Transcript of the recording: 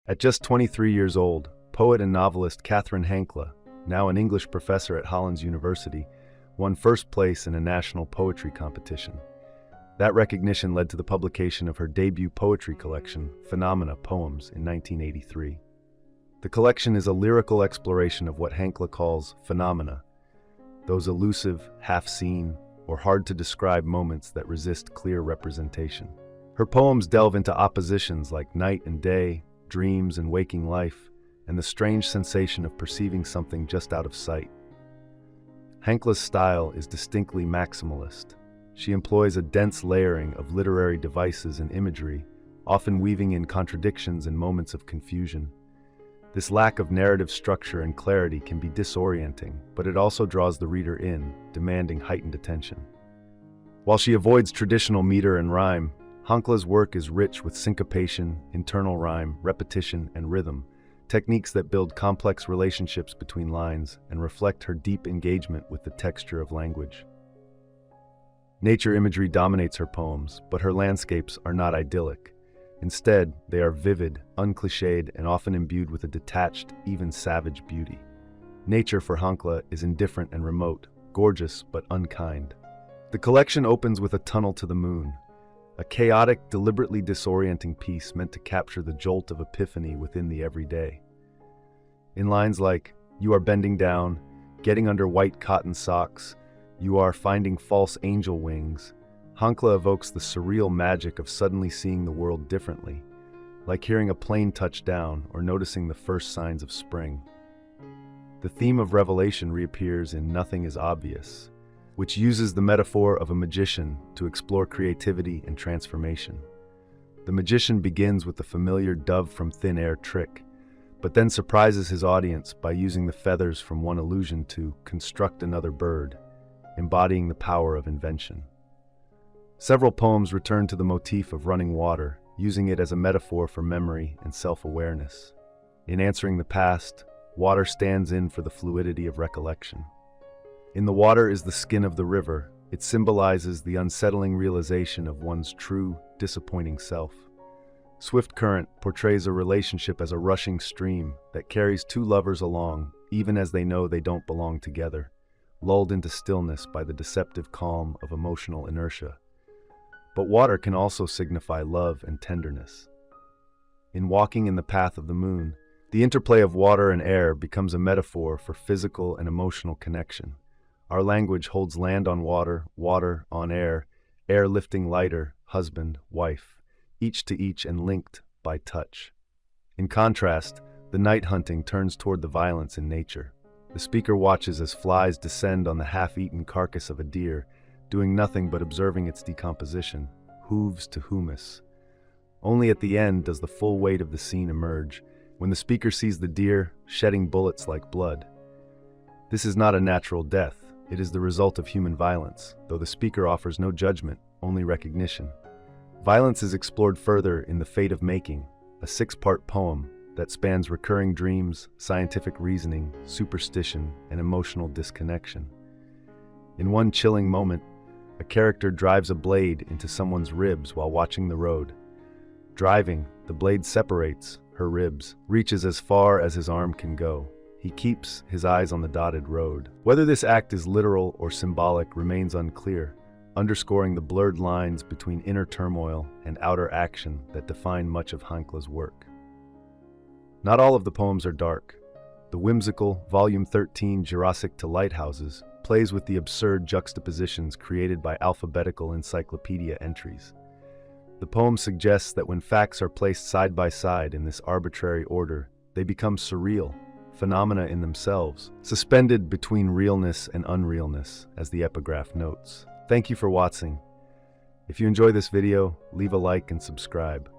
At just 23 years old, poet and novelist Cathryn Hankla, now an English professor at Holland's University, won first place in a national poetry competition. That recognition led to the publication of her debut poetry collection, Phenomena Poems, in 1983. The collection is a lyrical exploration of what Hankla calls phenomena, those elusive, half-seen, or hard-to-describe moments that resist clear representation. Her poems delve into oppositions like night and day, dreams and waking life, and the strange sensation of perceiving something just out of sight. Hankla's style is distinctly maximalist. She employs a dense layering of literary devices and imagery, often weaving in contradictions and moments of confusion. This lack of narrative structure and clarity can be disorienting, but it also draws the reader in, demanding heightened attention. While she avoids traditional meter and rhyme, Hankla's work is rich with syncopation, internal rhyme, repetition, and rhythm, techniques that build complex relationships between lines and reflect her deep engagement with the texture of language. Nature imagery dominates her poems, but her landscapes are not idyllic. Instead, they are vivid, uncliched, and often imbued with a detached, even savage beauty. Nature for Hankla is indifferent and remote, gorgeous but unkind. The collection opens with A Tunnel to the Moon, a chaotic, deliberately disorienting piece meant to capture the jolt of epiphany within the everyday. In lines like, "You are bending down, getting under white cotton socks, you are finding false angel wings," Hankla evokes the surreal magic of suddenly seeing the world differently, like hearing a plane touch down or noticing the first signs of spring. The theme of revelation reappears in Nothing is Obvious, which uses the metaphor of a magician to explore creativity and transformation. The magician begins with the familiar dove from thin air trick, but then surprises his audience by using the feathers from one illusion to construct another bird, embodying the power of invention. Several poems return to the motif of running water, using it as a metaphor for memory and self-awareness. In Answering the Past, water stands in for the fluidity of recollection. In The Water is the Skin of the River, it symbolizes the unsettling realization of one's true, disappointing self. Swift Current portrays a relationship as a rushing stream that carries two lovers along, even as they know they don't belong together, lulled into stillness by the deceptive calm of emotional inertia. But water can also signify love and tenderness. In Walking in the Path of the Moon, the interplay of water and air becomes a metaphor for physical and emotional connection. Our language holds land on water, water on air, air lifting lighter, husband, wife, each to each and linked by touch. In contrast, the night hunting turns toward the violence in nature. The speaker watches as flies descend on the half-eaten carcass of a deer, doing nothing but observing its decomposition, hooves to humus. Only at the end does the full weight of the scene emerge, when the speaker sees the deer shedding bullets like blood. This is not a natural death. It is the result of human violence, though the speaker offers no judgment, only recognition. Violence is explored further in The Fate of Making, a 6-part poem that spans recurring dreams, scientific reasoning, superstition, and emotional disconnection. In one chilling moment, a character drives a blade into someone's ribs while watching the road. Driving, the blade separates her ribs, reaches as far as his arm can go. He keeps his eyes on the dotted road. Whether this act is literal or symbolic remains unclear, underscoring the blurred lines between inner turmoil and outer action that define much of Hankla's work. Not all of the poems are dark. The whimsical, Volume 13 Jurassic to Lighthouses plays with the absurd juxtapositions created by alphabetical encyclopedia entries. The poem suggests that when facts are placed side by side in this arbitrary order, they become surreal, phenomena in themselves, suspended between realness and unrealness, as the epigraph notes. Thank you for watching. If you enjoy this video, leave a like and subscribe.